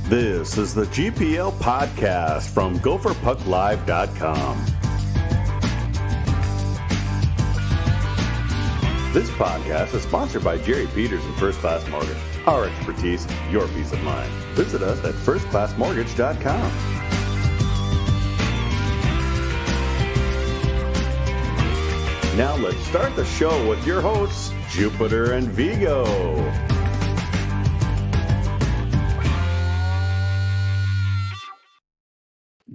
This is the GPL podcast from GopherPuckLive.com. This podcast is sponsored by Jerry Peters and First Class Mortgage. Our expertise, your peace of mind. Visit us at firstclassmortgage.com. Now let's start the show with your hosts, Jupiter and Vigo.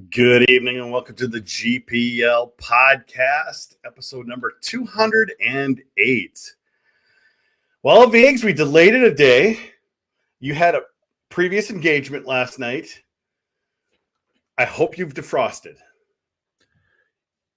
Good evening and welcome to the GPL podcast, episode number 208. Well, Viggs, we delayed it a day. You had a previous engagement last night. I hope you've defrosted.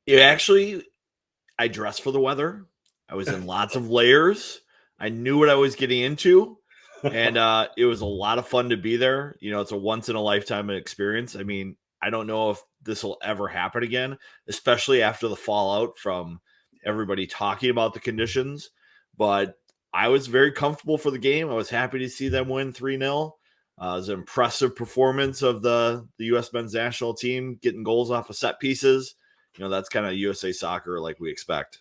I dressed for the weather. I was in lots of layers. I knew what I was getting into, and it was a lot of fun to be there. You know, it's a once-in-a-lifetime experience. I mean, I don't know if this will ever happen again, especially after the fallout from everybody talking about the conditions. But I was very comfortable for the game. I was happy to see them win 3-0. It was an impressive performance of the U.S. men's national team, getting goals off of set pieces. You know, that's kind of USA soccer like we expect.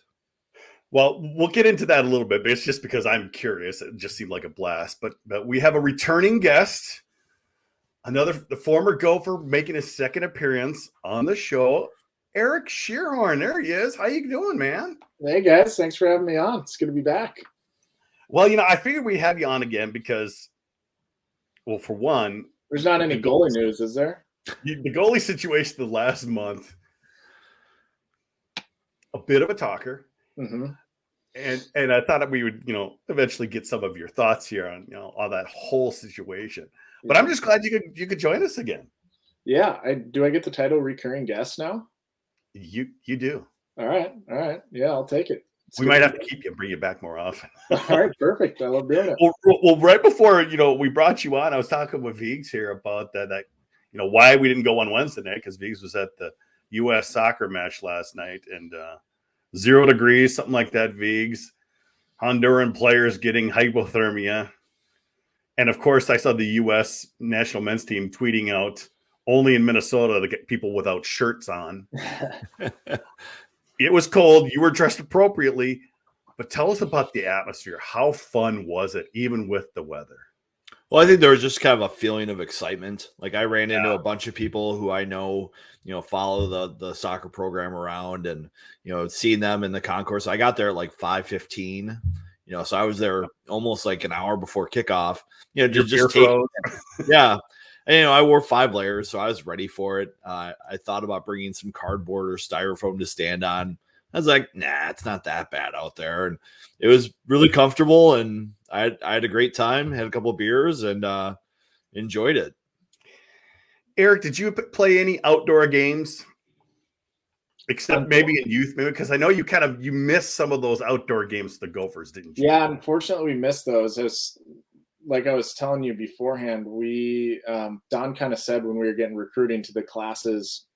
Well, we'll get into that a little bit, but it's just because I'm curious. It just seemed like a blast. But we have a returning guest. The former Gopher making his second appearance on the show, Eric Schierhorn. There he is. How you doing, man? Hey, guys. Thanks for having me on. It's good to be back. Well, you know, I figured we'd have you on again because, well, for one. There's not any goalie news, is there? The goalie situation the last month, a bit of a talker. Mm-hmm. And I thought that we would, eventually get some of your thoughts here on, all that whole situation. But I'm just glad you could join us again. Yeah. Do I get the title recurring guest now? You do. All right. Yeah, I'll take it. We might have to keep you and bring you back more often. All right. Perfect. I love doing it. Well, right before, we brought you on, I was talking with Viggs here about that why we didn't go on Wednesday night, because Viggs was at the U.S. soccer match last night, and 0 degrees, something like that, Viggs. Honduran players getting hypothermia. And, of course, I saw the U.S. national men's team tweeting out only in Minnesota to get people without shirts on. It was cold. You were dressed appropriately. But tell us about the atmosphere. How fun was it, even with the weather? Well, I think there was just kind of a feeling of excitement. Like, I ran into a bunch of people who I know, follow the soccer program around, and, seeing them in the concourse. I got there at like 5:15. So I was there almost like an hour before kickoff, just taking it. Yeah. And, I wore 5 layers, so I was ready for it. I thought about bringing some cardboard or styrofoam to stand on. I was like, nah, it's not that bad out there. And it was really comfortable, and I had a great time, had a couple of beers, and enjoyed it. Eric, did you play any outdoor games? Except maybe in youth, maybe, because I know you missed some of those outdoor games, the Gophers, didn't you? Yeah, unfortunately, we missed those. Like I was telling you beforehand, we Don kind of said when we were getting recruiting to the classes,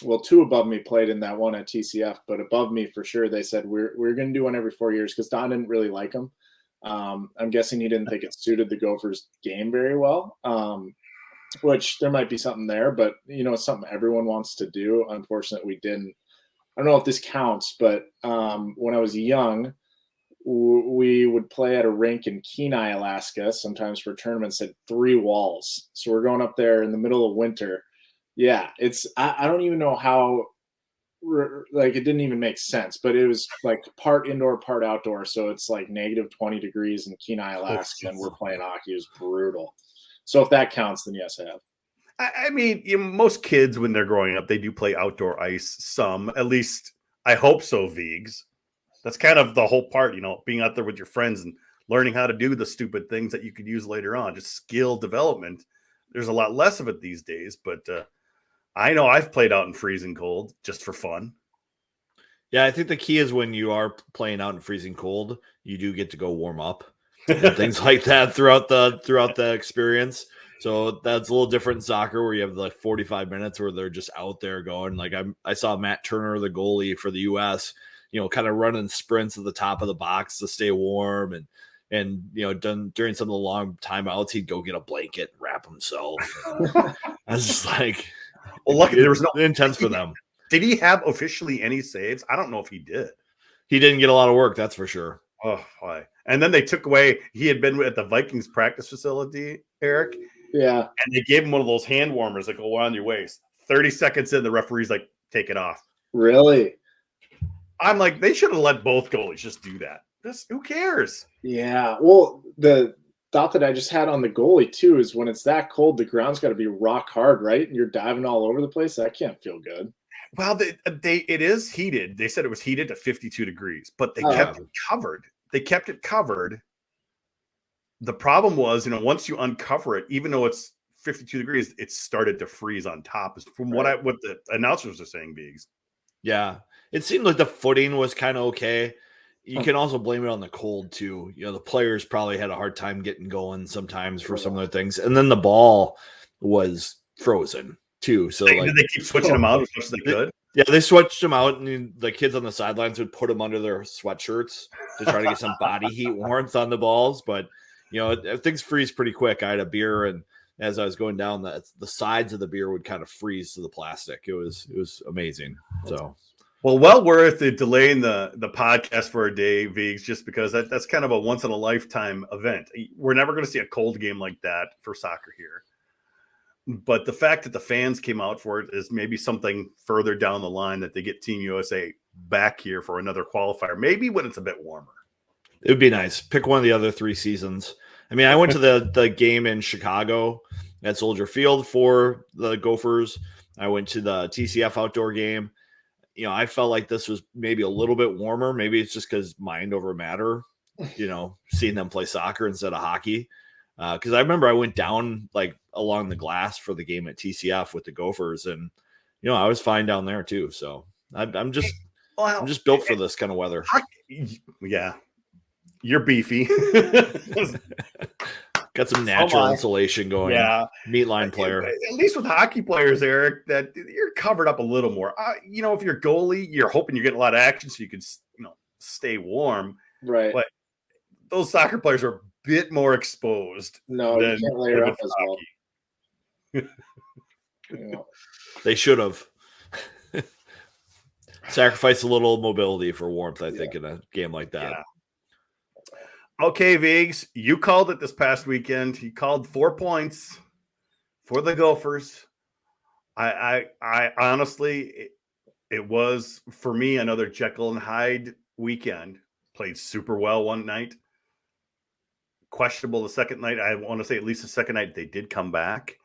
well, 2 above me played in that one at TCF, but above me for sure, they said we're going to do one every 4 years, because Don didn't really like them. I'm guessing he didn't think it suited the Gophers game very well. Which there might be something there, but it's something everyone wants to do. Unfortunately, we didn't. I don't know if this counts, but when I was young, we would play at a rink in Kenai, Alaska, sometimes for tournaments at 3 walls. So we're going up there in the middle of winter. Yeah, I don't even know how, like, it didn't even make sense, but it was like part indoor, part outdoor. So it's like negative 20 degrees in Kenai, Alaska, and we're playing hockey. It was brutal. So if that counts, then yes, I have. I mean, most kids, when they're growing up, they do play outdoor ice some. At least I hope so, Viggs. That's kind of the whole part, being out there with your friends and learning how to do the stupid things that you could use later on, just skill development. There's a lot less of it these days, but I know I've played out in freezing cold just for fun. Yeah, I think the key is when you are playing out in freezing cold, you do get to go warm up. And things like that throughout the experience. So that's a little different in soccer, where you have like 45 minutes where they're just out there going. Like I saw Matt Turner, the goalie for the U.S., kind of running sprints at the top of the box to stay warm, and And, during some of the long timeouts, he'd go get a blanket, wrap himself. I was just like, well, luckily there was no intense for them. Did he have officially any saves? I don't know if he did. He didn't get a lot of work, that's for sure. Oh, boy. And then they took away, he had been at the Vikings practice facility, Eric. Yeah. And they gave him one of those hand warmers that go around your waist. 30 seconds in, the referee's like, take it off. Really? I'm like, they should have let both goalies just do that. Who cares? Yeah. Well, the thought that I just had on the goalie too is when it's that cold, the ground's got to be rock hard, right? And you're diving all over the place. That can't feel good. Well, it is heated. They said it was heated to 52 degrees, but they kept it covered. They kept it covered. The problem was, once you uncover it, even though it's 52 degrees, it started to freeze on top. From what the announcers are saying, Biggs. Yeah, it seemed like the footing was kind of okay. You can also blame it on the cold too. The players probably had a hard time getting going sometimes for some of the things, and then the ball was frozen too. So did they keep switching them out as much as they could? Yeah, they switched them out, and the kids on the sidelines would put them under their sweatshirts to try to get some body heat warmth on the balls. But things freeze pretty quick. I had a beer, and as I was going down, the sides of the beer would kind of freeze to the plastic. It was amazing. So. Well worth it delaying the podcast for a day, Viggs, just because that's kind of a once in a lifetime event. We're never going to see a cold game like that for soccer here. But the fact that the fans came out for it is maybe something further down the line that they get Team USA back here for another qualifier, maybe when it's a bit warmer. It would be nice. Pick one of the other 3 seasons. I mean, I went to the game in Chicago at Soldier Field for the Gophers. I went to the TCF outdoor game. I felt like this was maybe a little bit warmer. Maybe it's just because mind over matter, seeing them play soccer instead of hockey. Because I remember I went down like along the glass for the game at TCF with the Gophers, and I was fine down there too. So I'm just built for this kind of weather. Yeah, you're beefy. Got some natural insulation going. Yeah, meat line player. At least with hockey players, Eric, that you're covered up a little more. If you're goalie, you're hoping you're getting a lot of action so you can, stay warm. Right. But those soccer players are a bit more exposed. No, you can't layer up as well. They should have sacrificed a little mobility for warmth, I think, in a game like that. Yeah. Okay, Viggs, you called it this past weekend. You called 4 points for the Gophers. I honestly, it was, for me, another Jekyll and Hyde weekend. Played super well one night. Questionable the second night. I want to say at least the second night they did come back.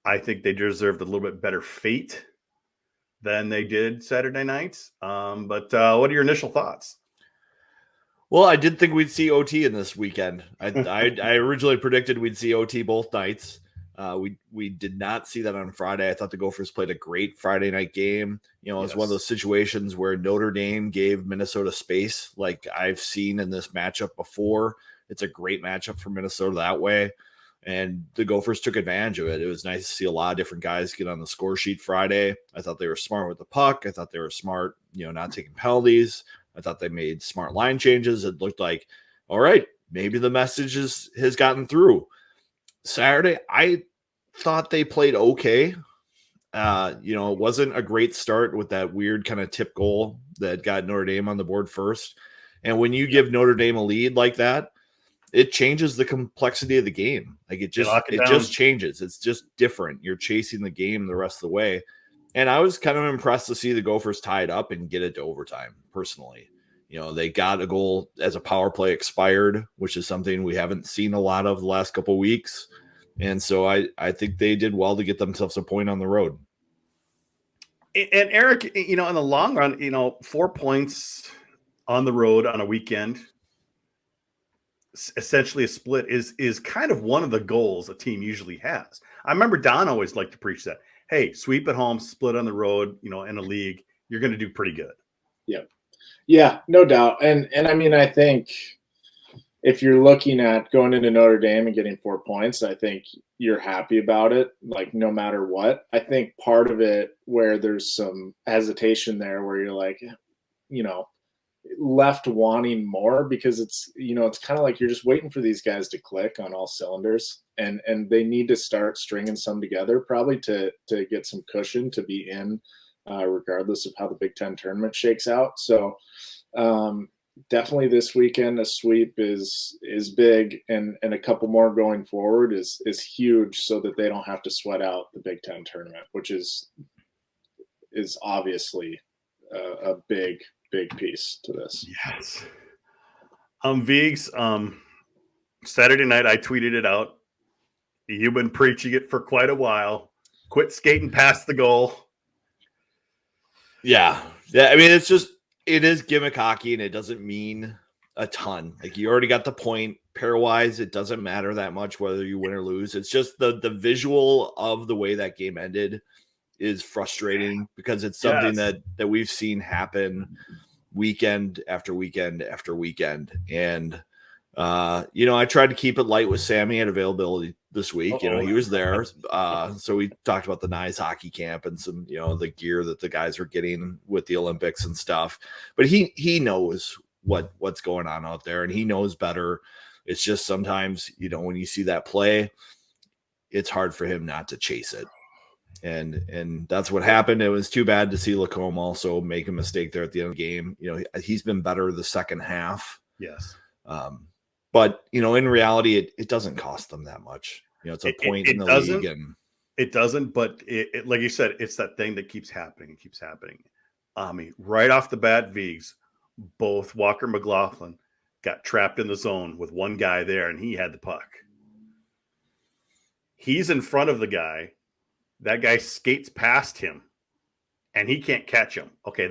I think they deserved a little bit better fate than they did Saturday nights. But what are your initial thoughts? Well, I did think we'd see OT in this weekend. I originally predicted we'd see OT both nights. We did not see that on Friday. I thought the Gophers played a great Friday night game. It was one of those situations where Notre Dame gave Minnesota space like I've seen in this matchup before. It's a great matchup for Minnesota that way. And the Gophers took advantage of it. It was nice to see a lot of different guys get on the score sheet Friday. I thought they were smart with the puck. I thought they were smart, not taking penalties. I thought they made smart line changes. It looked like, all right, maybe the message has gotten through. Saturday, I thought they played okay. It wasn't a great start with that weird kind of tip goal that got Notre Dame on the board first. And when you give Notre Dame a lead like that, it changes the complexity of the game. Like it just changes. It's just different. You're chasing the game the rest of the way. And I was kind of impressed to see the Gophers tie it up and get it to overtime, personally. They got a goal as a power play expired, which is something we haven't seen a lot of the last couple of weeks. And so I think they did well to get themselves a point on the road. And Eric, in the long run, 4 points on the road on a weekend, essentially a split, is kind of one of the goals a team usually has. I remember Don always liked to preach that. Hey, sweep at home, split on the road, in a league, you're going to do pretty good. Yeah, no doubt. And I mean, I think if you're looking at going into Notre Dame and getting 4 points, I think you're happy about it, like no matter what. I think part of it where there's some hesitation there where you're like, left wanting more because it's kind of like you're just waiting for these guys to click on all cylinders, and they need to start stringing some together probably to get some cushion to be in, regardless of how the Big Ten tournament shakes out. So definitely this weekend, a sweep is big, and a couple more going forward is huge, so that they don't have to sweat out the Big Ten tournament, which is obviously a big piece to this. Yes. Viggs, Saturday night I tweeted it out. You've been preaching it for quite a while. Quit skating past the goal. Yeah. I mean, it is gimmick hockey, and it doesn't mean a ton. Like, you already got the point. Pairwise, it doesn't matter that much whether you win or lose. It's just the visual of the way that game ended is frustrating, because it's something that we've seen happen weekend after weekend after weekend. And I tried to keep it light with Sammy at availability this week. He was there. So we talked about the NICE hockey camp and some, the gear that the guys were getting with the Olympics and stuff. But he knows what's going on out there, and he knows better. It's just sometimes, when you see that play, it's hard for him not to chase it. And that's what happened. It was too bad to see Lacombe also make a mistake there at the end of the game. He's been better the second half. Yes. But, in reality, it doesn't cost them that much. It's a point in the league. And it doesn't, but it like you said, it's that thing that keeps happening. It keeps happening. I mean, right off the bat, Viggs, both Walker McLaughlin got trapped in the zone with one guy there, and he had the puck. He's in front of the guy. That guy skates past him, and he can't catch him. Okay,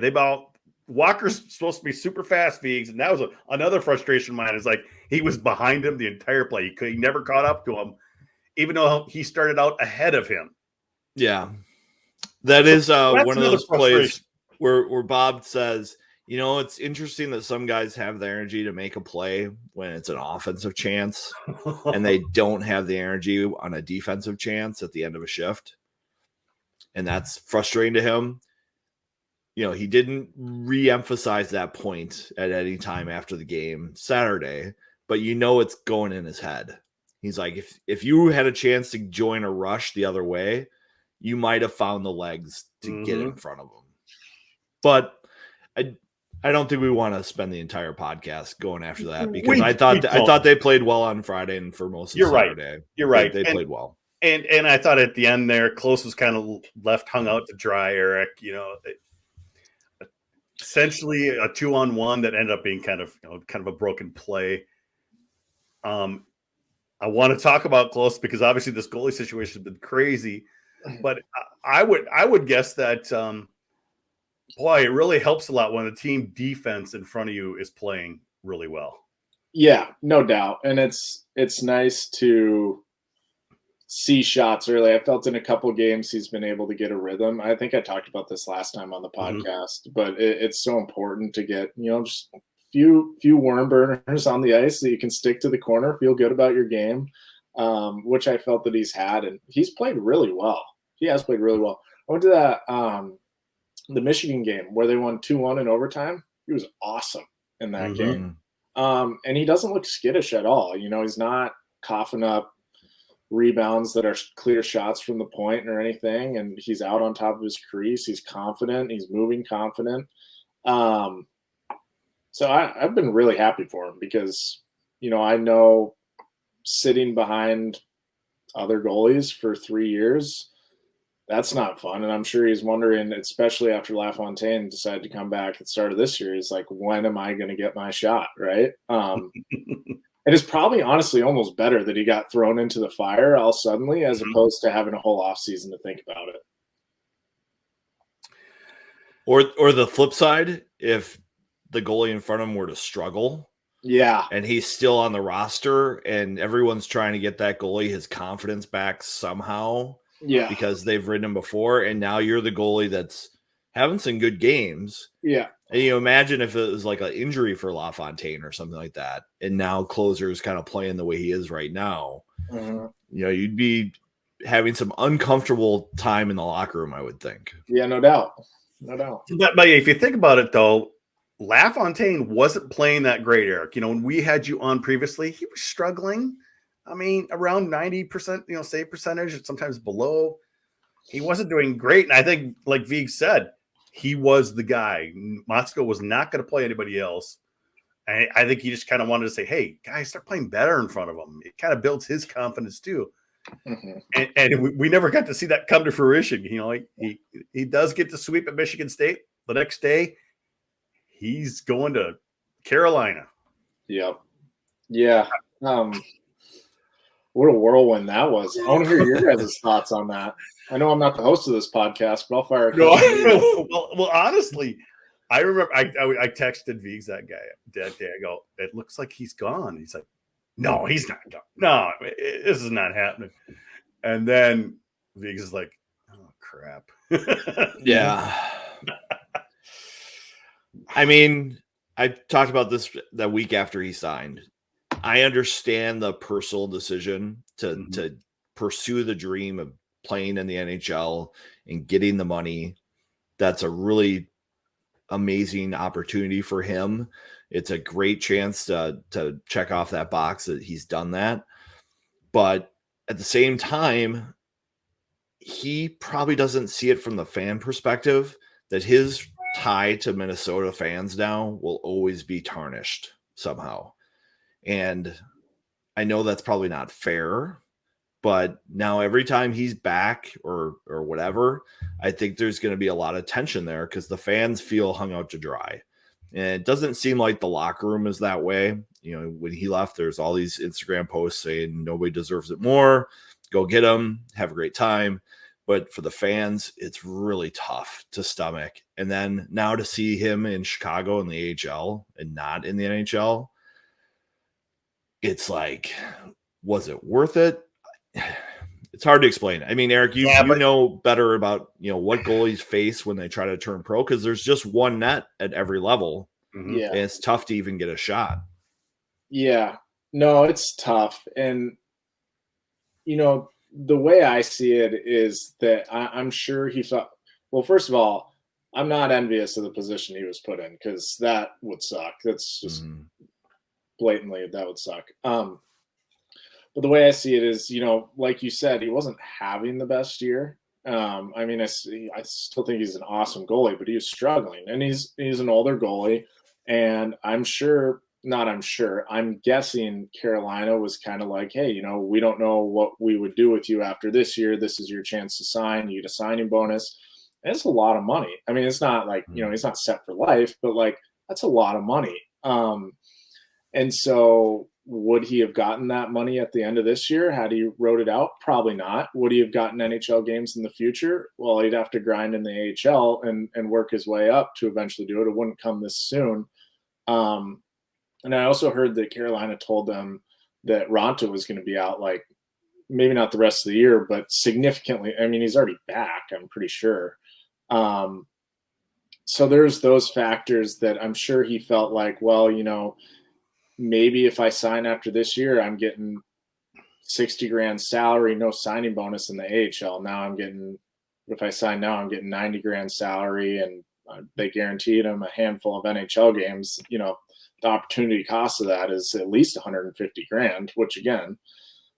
Walker's supposed to be super fast, Viggs, and that was another frustration of mine. Is like he was behind him the entire play. He never caught up to him, even though he started out ahead of him. Yeah, that is one of those plays where Bob says, it's interesting that some guys have the energy to make a play when it's an offensive chance, and they don't have the energy on a defensive chance at the end of a shift. And that's frustrating to him. He didn't re-emphasize that point at any time after the game Saturday, but it's going in his head. He's like, if you had a chance to join a rush the other way, you might have found the legs to get in front of him. But I don't think we want to spend the entire podcast going after that, because I thought they played well on Friday and for most of Saturday. You're right. They played well. And I thought at the end there, Close was kind of left hung out to dry, Eric. Essentially a 2-on-1 that ended up being kind of a broken play. I want to talk about Close because obviously this goalie situation has been crazy, but I would guess that it really helps a lot when the team defense in front of you is playing really well. Yeah, no doubt, and it's nice to see shots early. I felt in a couple of games he's been able to get a rhythm. I think I talked about this last time on the podcast, but it's so important to get, just a few worm burners on the ice so you can stick to the corner, feel good about your game, which I felt that he's had, and he's played really well. He has played really well. I went to that the Michigan game where they won 2-1 in overtime. He was awesome in that game. And he doesn't look skittish at all. He's not coughing up rebounds that are clear shots from the point or anything, and he's out on top of his crease. He's confident. He's moving confident. So I've been really happy for him because, I know sitting behind other goalies for 3 years, that's not fun. And I'm sure he's wondering, especially after LaFontaine decided to come back at the start of this year, he's like, when am I going to get my shot? Right. It is probably honestly almost better that he got thrown into the fire all suddenly as opposed to having a whole off season to think about it. Or the flip side, if the goalie in front of him were to struggle, and he's still on the roster and everyone's trying to get that goalie his confidence back somehow, because they've ridden him before, and now you're the goalie that's having some good games. Yeah. And imagine if it was like an injury for LaFontaine or something like that, and now Closer is kind of playing the way he is right now. You'd be having some uncomfortable time in the locker room, I would think. Yeah, no doubt. No doubt. But if you think about it, though, LaFontaine wasn't playing that great, Eric. When we had you on previously, he was struggling. I mean, around 90%, save percentage, sometimes below. He wasn't doing great. And I think, like Vig said, he was the guy. Motzko was not going to play anybody else. And I think he just kind of wanted to say, hey, guys, start playing better in front of him. It kind of builds his confidence too. Mm-hmm. And we never got to see that come to fruition. He does get to sweep at Michigan State. The next day, he's going to Carolina. Yep. Yeah. What a whirlwind that was. I want to hear your guys' thoughts on that. I know I'm not the host of this podcast, but I'll fire it. Well, honestly, I remember I texted Viggs that day. I go, it looks like he's gone. He's like, no, he's not gone. No, this is not happening. And then Viggs is like, oh, crap. Yeah. I mean, I talked about this that week after he signed. I understand the personal decision to pursue the dream of playing in the NHL and getting the money. That's a really amazing opportunity for him. It's a great chance to check off that box that he's done that. But at the same time, he probably doesn't see it from the fan perspective that his tie to Minnesota fans now will always be tarnished somehow. And I know that's probably not fair, but now every time he's back or whatever, I think there's going to be a lot of tension there because the fans feel hung out to dry. And it doesn't seem like the locker room is that way. When he left, there's all these Instagram posts saying nobody deserves it more. Go get him. Have a great time. But for the fans, it's really tough to stomach. And then now to see him in Chicago in the AHL and not in the NHL, it's like, was it worth it? It's hard to explain. I mean, Eric, you know better about, what goalies face when they try to turn pro because there's just one net at every level. Mm-hmm. Yeah. And it's tough to even get a shot. Yeah. No, it's tough. And, the way I see it is that I'm sure he thought, well, first of all, I'm not envious of the position he was put in because that would suck. That's just blatantly, that would suck. But the way I see it is, like you said, he wasn't having the best year. I mean, I still think he's an awesome goalie, but he was struggling, and he's an older goalie, and I'm guessing Carolina was kind of like, hey, we don't know what we would do with you after this year. This is your chance to sign. You get a signing bonus. And it's a lot of money. I mean, it's not like, he's not set for life, but like, that's a lot of money. And so would he have gotten that money at the end of this year had he wrote it out? Probably not. Would he have gotten NHL games in the future? Well, he'd have to grind in the AHL and work his way up to eventually do it. It wouldn't come this soon. And I also heard that Carolina told them that Ronta was going to be out, like maybe not the rest of the year, but significantly. I mean, he's already back, I'm pretty sure. So there's those factors that I'm sure he felt like, well, maybe if I sign after this year, I'm getting $60,000 salary, no signing bonus in the AHL. If I sign now, I'm getting $90,000 salary, and they guaranteed him a handful of NHL games. The opportunity cost of that is at least $150,000, which again,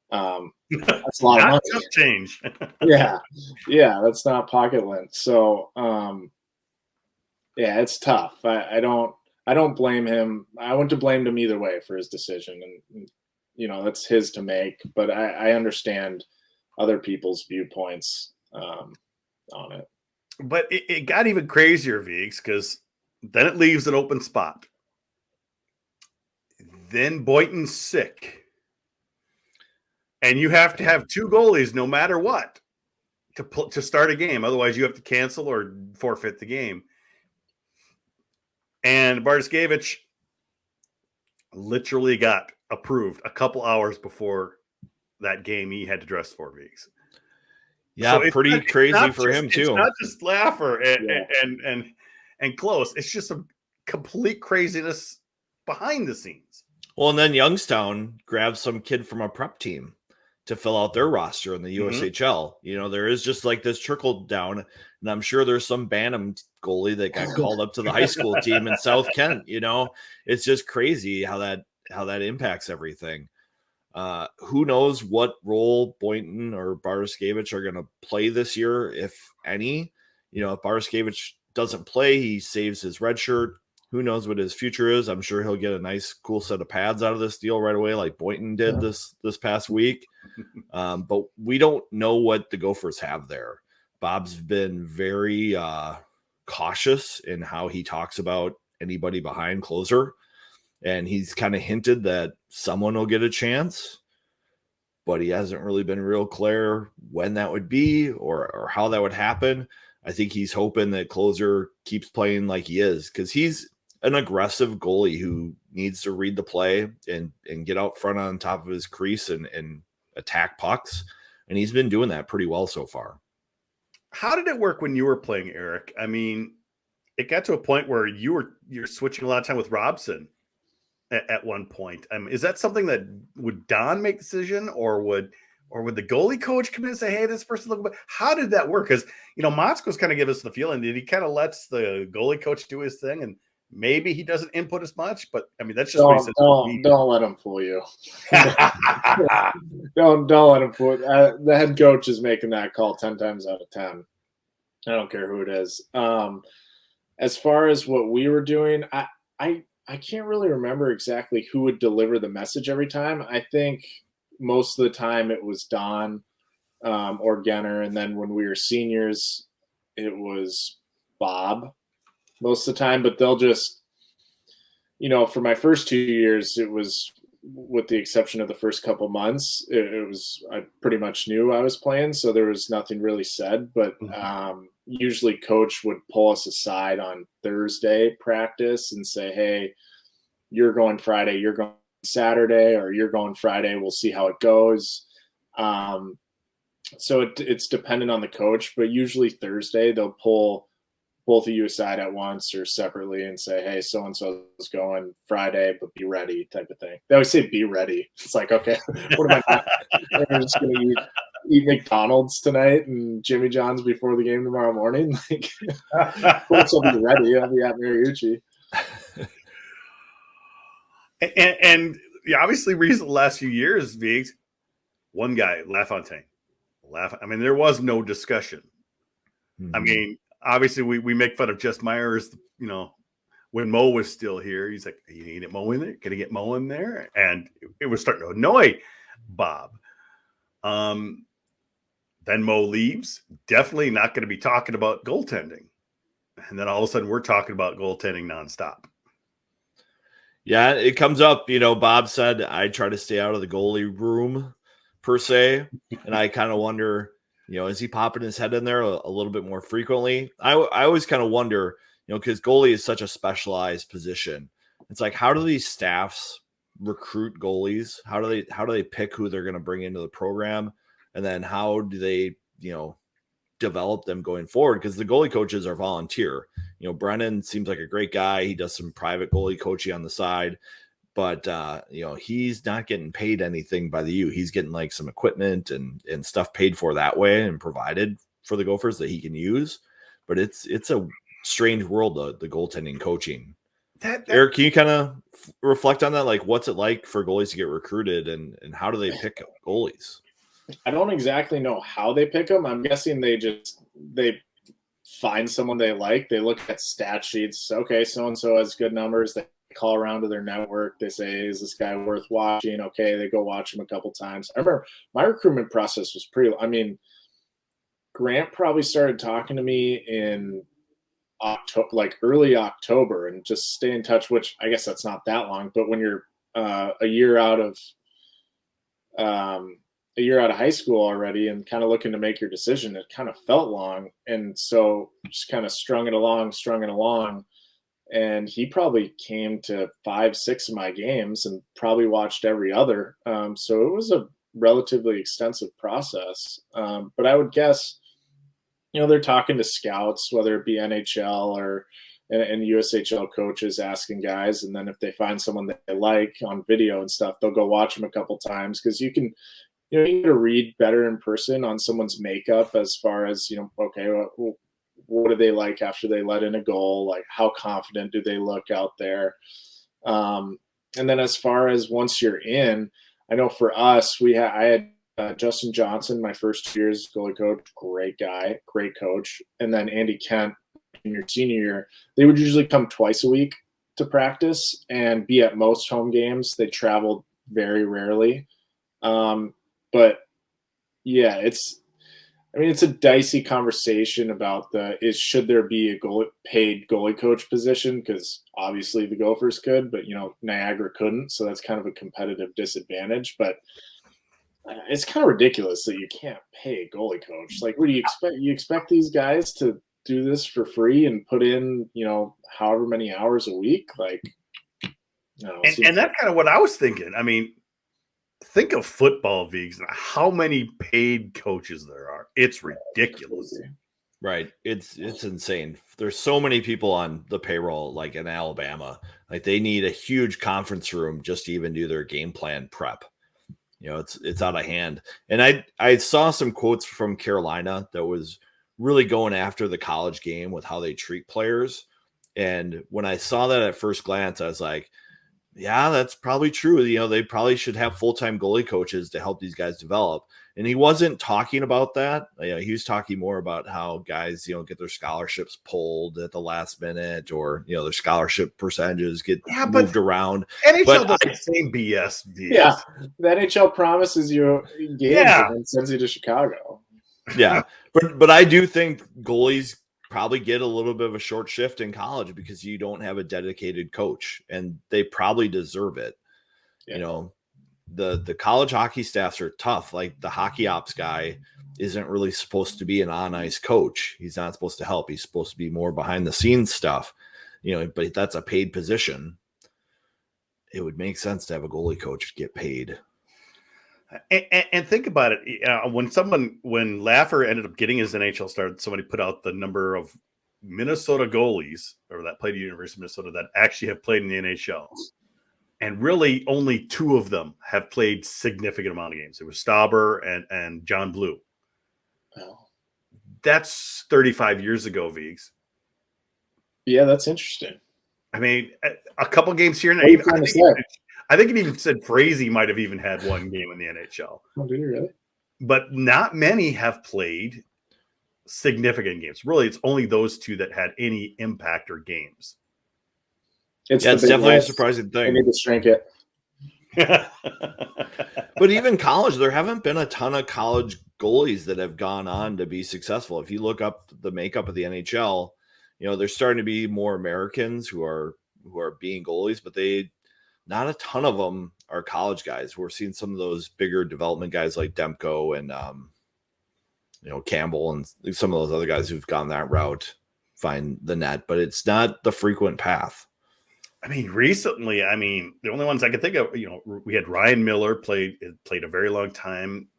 that's a lot of money. Change. Yeah, that's not pocket lint. So, yeah, it's tough. I don't blame him. I wouldn't have blamed him either way for his decision, and that's his to make. But I understand other people's viewpoints on it. But it got even crazier, Viggs, because then it leaves an open spot. Then Boynton's sick. And you have to have two goalies no matter what to start a game. Otherwise, you have to cancel or forfeit the game. And Bartashevich literally got approved a couple hours before that game he had to dress for, Viggs. Yeah, so pretty crazy for him, too. It's not just Laffer and close. It's just some complete craziness behind the scenes. Well, and then Youngstown grabbed some kid from a prep team to fill out their roster in the USHL. You know, there is just like this trickle down, and I'm sure there's some Bantam goalie that got called up to the high school team in South Kent. You know, it's just crazy how that impacts everything. Who knows what role Boynton or Baraskevich are going to play this year, if any. You know, if Baraskevich doesn't play, he saves his red shirt. Who knows what his future is? I'm sure he'll get a nice, cool set of pads out of this deal right away, like Boynton did this past week. But we don't know what the Gophers have there. Bob's been very cautious in how he talks about anybody behind closer. And he's kind of hinted that someone will get a chance, but he hasn't really been real clear when that would be or how that would happen. I think he's hoping that closer keeps playing like he is, because he's an aggressive goalie who needs to read the play and get out front on top of his crease and attack pucks. And he's been doing that pretty well so far. How did it work when you were playing, Eric? I mean, it got to a point where you're switching a lot of time with Robson at one point. I mean, is that something that would Don make the decision, or would the goalie coach come in and say, hey, this person look? How did that work? Because, you know, Motzko's kind of give us the feeling that he kind of lets the goalie coach do his thing, and maybe he doesn't input as much, but I mean, that's just what he says. Don't let him fool you. don't let him fool. The head coach is making that call 10 times out of 10. I don't care who it is. As far as what we were doing, I can't really remember exactly who would deliver the message every time. I think most of the time it was Don or Genner, and then when we were seniors, it was Bob most of the time. But they'll just, you know, for my first 2 years, it was, with the exception of the first couple months, it was, I pretty much knew I was playing, so there was nothing really said. But usually coach would pull us aside on Thursday practice and say, hey, you're going Friday, you're going Saturday, or you're going Friday, we'll see how it goes. So it's dependent on the coach, but usually Thursday they'll pull both of you aside at once or separately and say, hey, so-and-so is going Friday, but be ready, type of thing. They always say be ready. It's like, okay, what am I not? I'm just going to eat McDonald's tonight and Jimmy John's before the game tomorrow morning. Like, of course I'll be ready. I'll be at Mariucci. And obviously, recent last few years, Viggs, one guy, LaFontaine. I mean, there was no discussion. Mm-hmm. I mean, obviously, we make fun of Jess Myers, you know, when Mo was still here. He's like, you need it Mo in there? Can I get Mo in there? And it was starting to annoy Bob. Then Mo leaves. Definitely not going to be talking about goaltending. And then all of a sudden, we're talking about goaltending nonstop. Yeah, it comes up. You know, Bob said, I try to stay out of the goalie room, per se. And I kind of wonder, you know, is he popping his head in there a little bit more frequently? I always kind of wonder, you know, because goalie is such a specialized position. It's like, how do these staffs recruit goalies? How do they pick who they're going to bring into the program? And then how do they, you know, develop them going forward? Because the goalie coaches are volunteer. You know, Brennan seems like a great guy. He does some private goalie coaching on the side. But, you know, he's not getting paid anything by the U. He's getting like some equipment and stuff paid for that way and provided for the Gophers that he can use. But it's a strange world, the goaltending coaching. Eric, can you kind of reflect on that? Like, what's it like for goalies to get recruited and how do they pick goalies? I don't exactly know how they pick them. I'm guessing they find someone they like. They look at stat sheets. Okay, so-and-so has good numbers. They call around to their network. They say, is this guy worth watching? Okay, they go watch him a couple times. I remember my recruitment process was Grant probably started talking to me in October, like early October, and just stay in touch, which I guess that's not that long. But when you're a year out of high school already and kind of looking to make your decision, it kind of felt long. And so just kind of strung it along. And he probably came to 5-6 of my games and probably watched every other. So it was a relatively extensive process. But I would guess, you know, they're talking to scouts, whether it be NHL or and USHL coaches asking guys. And then if they find someone that they like on video and stuff, they'll go watch them a couple times, because you can you need to read better in person on someone's makeup as far as, okay, what do they like after they let in a goal? Like, how confident do they look out there? And then as far as once you're in, I know for us, I had Justin Johnson, my first 2 years goalie coach, great guy, great coach. And then Andy Kent in your senior year, they would usually come twice a week to practice and be at most home games. They traveled very rarely. But yeah, it's a dicey conversation about should there be a paid goalie coach position? Because obviously the Gophers could, but Niagara couldn't. So that's kind of a competitive disadvantage. But it's kind of ridiculous that you can't pay a goalie coach. Like, what do you expect? You expect these guys to do this for free and put in, however many hours a week? Like, no. And that's kind of what I was thinking. I mean, think of football leagues and how many paid coaches there are. It's ridiculous. Right. It's insane. There's so many people on the payroll, like in Alabama. Like, they need a huge conference room just to even do their game plan prep. It's out of hand. And I saw some quotes from Carolina that was really going after the college game with how they treat players. And when I saw that at first glance, I was like, yeah, that's probably true. They probably should have full-time goalie coaches to help these guys develop. And he wasn't talking about that. He was talking more about how guys, get their scholarships pulled at the last minute, or, their scholarship percentages get moved around. NHL does the same BS. Yeah, the NHL promises you games and then sends you to Chicago. Yeah, but I do think goalies probably get a little bit of a short shift in college because you don't have a dedicated coach, and they probably deserve it. Yeah. The college hockey staffs are tough. Like, the hockey ops guy isn't really supposed to be an on-ice coach. He's not supposed to help. He's supposed to be more behind the scenes stuff, but that's a paid position. It would make sense to have a goalie coach get paid. And think about it. When Laffer ended up getting his NHL start, somebody put out the number of Minnesota goalies, or that played at the University of Minnesota, that actually have played in the NHL. And really only 2 of them have played significant amount of games. It was Stauber and John Blue. Oh. That's 35 years ago, Viggs. Yeah, that's interesting. I mean, a couple games here and there. I think it even said Frazee might have even had 1 game in the NHL. Oh, did he really? But not many have played significant games. Really, it's only those 2 that had any impact or games. It's definitely a surprising thing. I need to shrink it. But even college, there haven't been a ton of college goalies that have gone on to be successful. If you look up the makeup of the NHL, there's starting to be more Americans who are being goalies, but not a ton of them are college guys. We're seeing some of those bigger development guys like Demko and Campbell and some of those other guys who've gone that route find the net, but it's not the frequent path. I mean, recently, the only ones I could think of, we had Ryan Miller played a very long time.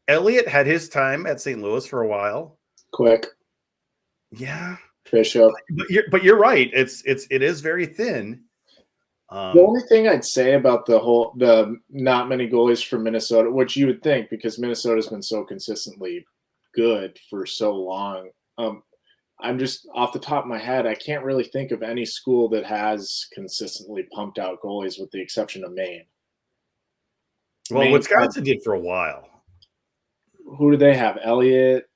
Elliott had his time at St. Louis for a while. Quick. Yeah. Bishop. But you're right. It is very thin. The only thing I'd say about the not many goalies from Minnesota, which you would think because Minnesota's been so consistently good for so long. I'm just off the top of my head, I can't really think of any school that has consistently pumped out goalies with the exception of Maine. Well, Wisconsin did for a while. Who do they have? Elliott.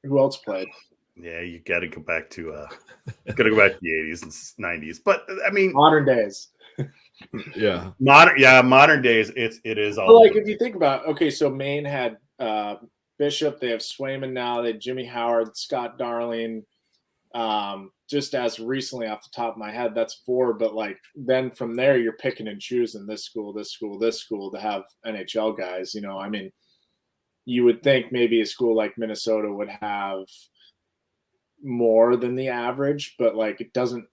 Who else played? Yeah, you got to go back to the 80s and 90s. But I mean, modern days. Yeah, modern days. It is all. Like if you think about, okay, so Maine had Bishop, they have Swayman now, they have Jimmy Howard, Scott Darling. Just as recently off the top of my head, that's 4. But like then from there, you're picking and choosing this school to have NHL guys. You would think maybe a school like Minnesota would have more than the average, but like it doesn't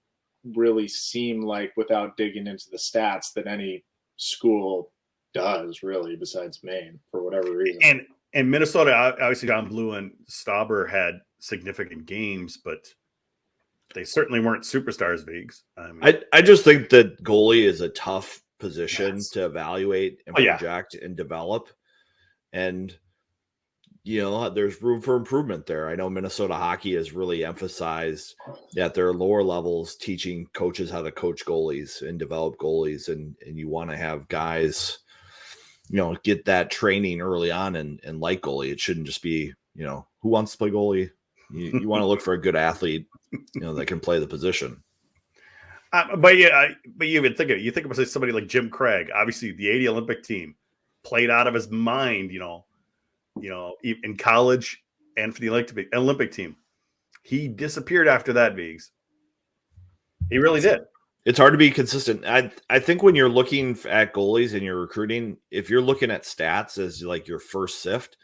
really seem like, without digging into the stats, that any school does really, besides Maine, for whatever reason. And Minnesota, obviously, John Blue and Stauber had significant games, but they certainly weren't superstars, Viggs. I just think that goalie is a tough position to evaluate and project and develop. And, there's room for improvement there. I know Minnesota hockey has really emphasized at their lower levels, teaching coaches how to coach goalies and develop goalies. And you want to have guys, get that training early on and like goalie. It shouldn't just be, who wants to play goalie? You want to look for a good athlete, that can play the position. But you even think of it. You think about somebody like Jim Craig, obviously the '80 Olympic team, played out of his mind, in college and for the Olympic team. He disappeared after that, Viggs. He really did. It's hard to be consistent. I think when you're looking at goalies and you're recruiting, if you're looking at stats as like your first sift,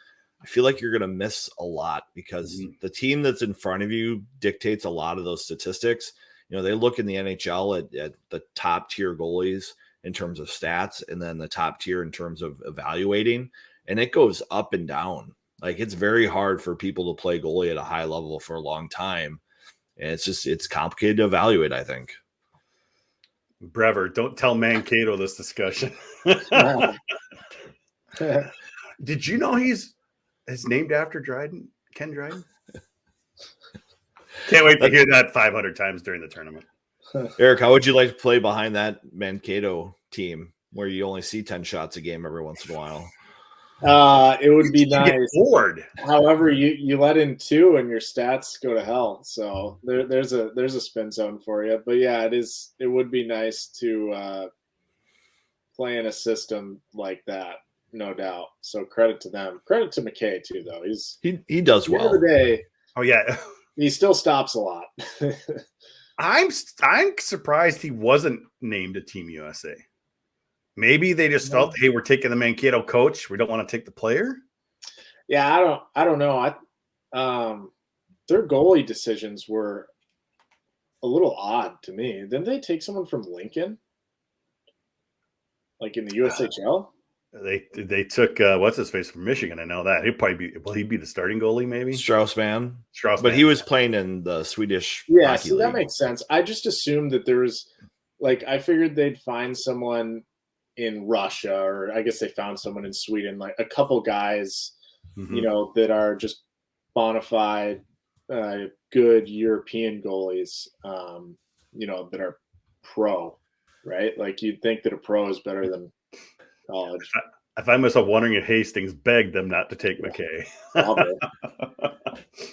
I feel like you're going to miss a lot because the team that's in front of you dictates a lot of those statistics. They look in the NHL at the top tier goalies in terms of stats and then the top tier in terms of evaluating, and it goes up and down. Like it's very hard for people to play goalie at a high level for a long time. And it's complicated to evaluate, I think. Brever, don't tell Mankato this discussion. Did you know he's named after Dryden, Ken Dryden? Can't wait to hear that 500 times during the tournament. Eric, how would you like to play behind that Mankato team where you only see 10 shots a game every once in a while? It would be nice. Bored. However, you let in 2 and your stats go to hell. So there's a spin zone for you. But yeah, it would be nice to play in a system like that, no doubt. So credit to them. Credit to McKay too, though. He does well. At the end of the day, oh yeah, he still stops a lot. I'm surprised he wasn't named a Team USA. Maybe they just felt, hey, we're taking the Mankato coach. We don't want to take the player. Yeah, I don't know. Their goalie decisions were a little odd to me. Didn't they take someone from Lincoln, like in the USHL? They took what's his face from Michigan. I know that he'd be the starting goalie, maybe Straussman. But he was playing in the Swedish. Yeah, hockey so league. that makes sense. I just assumed that there was, I figured they'd find someone in Russia, or I guess they found someone in Sweden, like a couple guys, that are just bona fide, good European goalies, that are pro, right? Like you'd think that a pro is better than college. I find myself wondering if Hastings begged them not to take McKay.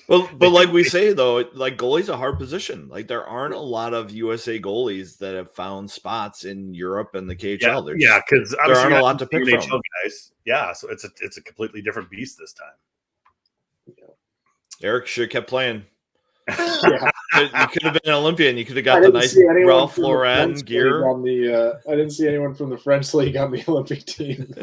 Well, but like we say though, like goalie's a hard position. Like there aren't a lot of USA goalies that have found spots in Europe and the KHL. Yeah, because there aren't a lot to pick from. Guys. Yeah, so it's a completely different beast this time. Eric should have kept playing. Yeah. You could have been an Olympian. You could have got the nice Ralph Lauren gear. I didn't see anyone from the French league on the Olympic team.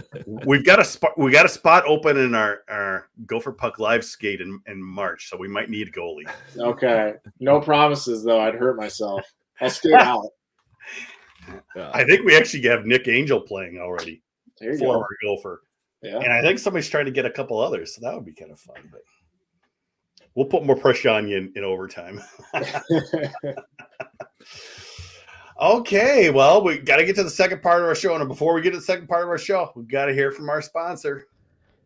We got a spot open in our Gopher Puck live skate in March, so we might need a goalie. Okay, no promises though. I'd hurt myself. I'll skate out. Yeah. I think we actually have Nick Angel playing already, former Gopher. Yeah, and I think somebody's trying to get a couple others, so that would be kind of fun. But we'll put more pressure on you in overtime. Okay, well, we got to get to the second part of our show. And before we get to the second part of our show, we've got to hear from our sponsor.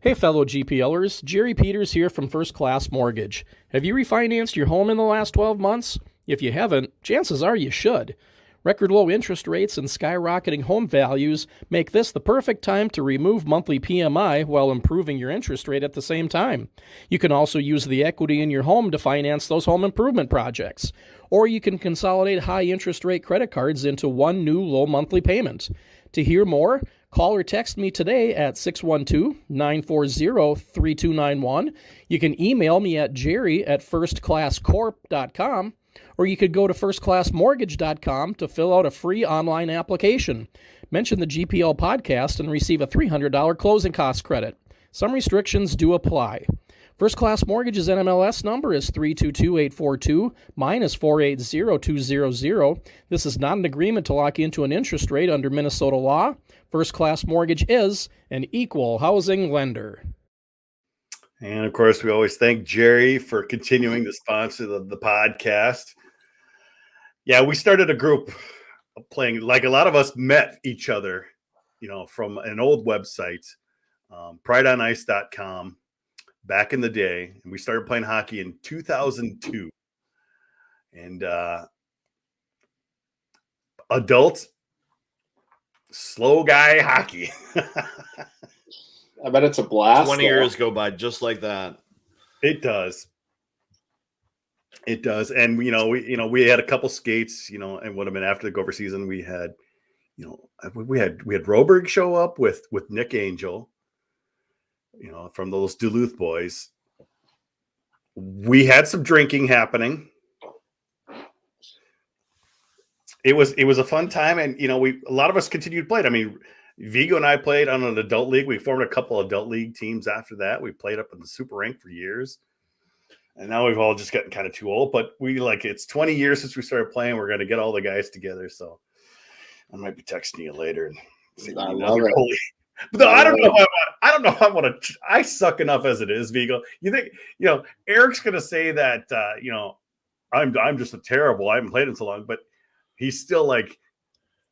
Hey, fellow GPLers. Jerry Peters here from First Class Mortgage. Have you refinanced your home in the last 12 months? If you haven't, chances are you should. Record low interest rates and skyrocketing home values make this the perfect time to remove monthly PMI while improving your interest rate at the same time. You can also use the equity in your home to finance those home improvement projects. Or you can consolidate high interest rate credit cards into one new low monthly payment. To hear more, call or text me today at 612-940-3291. You can email me at jerry@firstclasscorp.com. Or you could go to firstclassmortgage.com to fill out a free online application. Mention the GPL podcast and receive a $300 closing cost credit. Some restrictions do apply. First Class Mortgage's NMLS number is 322842 -480200. This is not an agreement to lock into an interest rate under Minnesota law. First Class Mortgage is an equal housing lender. And, of course, we always thank Jerry for continuing to sponsor the podcast. Yeah, we started a group playing, like a lot of us met each other, from an old website, prideonice.com back in the day. And we started playing hockey in 2002. And adult slow guy hockey. I bet it's a blast. 20 years go by just like that. It does. It does. And we had a couple skates, and what I mean, after the Gopher season, we had Roberg show up with Nick Angel, from those Duluth boys. We had some drinking happening. It was a fun time, and a lot of us continued to play it. I mean, Vigo and I played on an adult league. We formed a couple adult league teams after that. We played up in the super rank for years. And now we've all just gotten kind of too old, but it's 20 years since we started playing. We're going to get all the guys together. So I might be texting you later. And I love it. But no, I don't know if I want to. I suck enough as it is, Vigo. You think, Eric's going to say that, I'm just a terrible. I haven't played in so long, but he's still got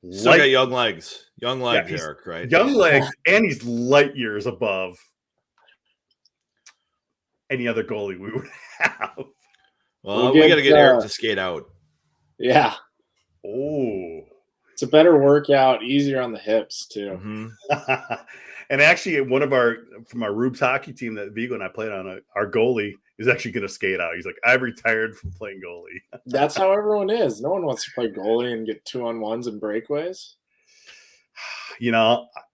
young legs. Young legs, yeah, Eric, right? Young legs, and he's light years above any other goalie we would have. Well, we got to get Eric to skate out. Yeah. Oh. It's a better workout, easier on the hips, too. Mm-hmm. And actually, from our Rubes hockey team that Vigo and I played on, our goalie is actually going to skate out. He's like, I've retired from playing goalie. That's how everyone is. No one wants to play goalie and get 2-on-1s and breakaways.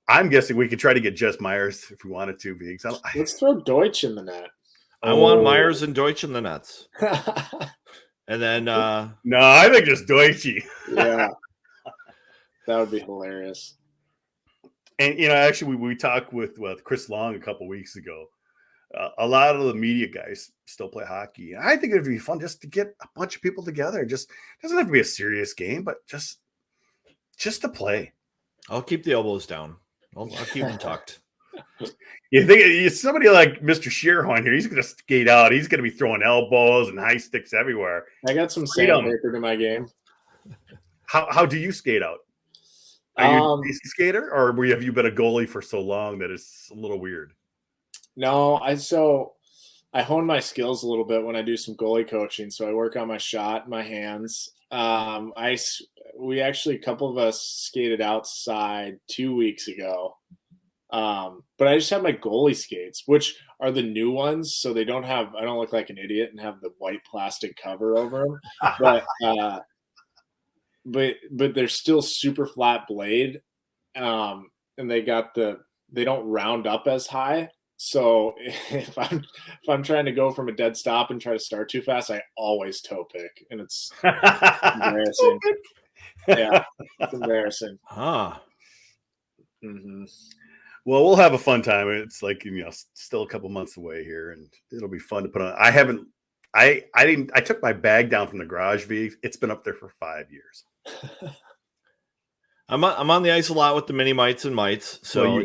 I'm guessing we could try to get Jess Myers if we wanted to, Viggs. Let's throw Deutsch in the net. I want Myers and Deutsch in the nets. And then no, I think just Deutschy. Yeah. That would be hilarious. And actually we talked with Chris Long a couple weeks ago. A lot of the media guys still play hockey. I think it'd be fun just to get a bunch of people together. Just doesn't have to be a serious game, but just to play. I'll keep the elbows down. I'll keep them tucked. You think it's somebody like Mr. Schierhorn here? He's going to skate out. He's going to be throwing elbows and high sticks everywhere. I got some sandpaper to my game. How do you skate out? Are you a DC skater, or have you been a goalie for so long that it's a little weird? No, I hone my skills a little bit when I do some goalie coaching. So I work on my shot, my hands. We actually, a couple of us skated outside 2 weeks ago. But I just have my goalie skates, which are the new ones. So I don't look like an idiot and have the white plastic cover over them. But they're still super flat blade. And they don't round up as high. So if I'm trying to go from a dead stop and try to start too fast, I always toe pick, and it's embarrassing. Yeah, it's embarrassing. Huh. Mm-hmm. Well, we'll have a fun time. It's still a couple months away here, and it'll be fun to put on. I took my bag down from the garage, V. It's been up there for 5 years. I'm on the ice a lot with the mini mites and mites, so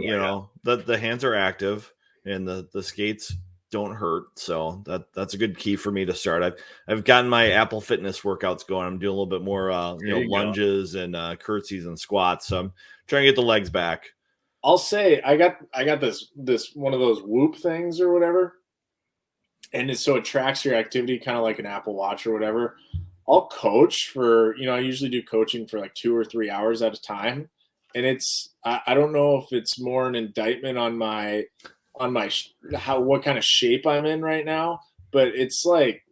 the hands are active and the skates don't hurt. So that's a good key for me to start. I've gotten my Apple Fitness workouts going. I'm doing a little bit more lunges and curtsies and squats. So I'm trying to get the legs back. I'll say I got this one of those Whoop things or whatever, and so it tracks your activity kind of like an Apple Watch or whatever. I'll coach for, I usually do coaching for like 2 or 3 hours at a time. And I don't know if it's more an indictment on what kind of shape I'm in right now, but it's like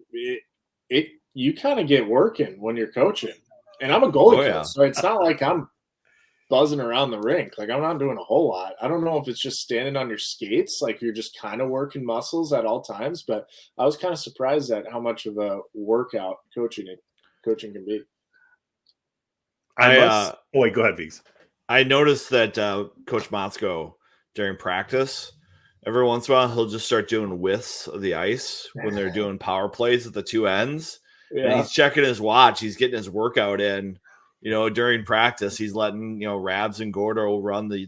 you kind of get working when you're coaching. And I'm a goalie coach, so it's not like I'm buzzing around the rink. Like, I'm not doing a whole lot. I don't know if it's just standing on your skates, like you're just kind of working muscles at all times, but I was kind of surprised at how much of a workout coaching can be. Go ahead, Viggs. I noticed that Coach Motzko during practice, every once in a while, he'll just start doing widths of the ice when they're doing power plays at the two ends. Yeah. And he's checking his watch. He's getting his workout in. During practice, he's letting, Rabs and Gordo run the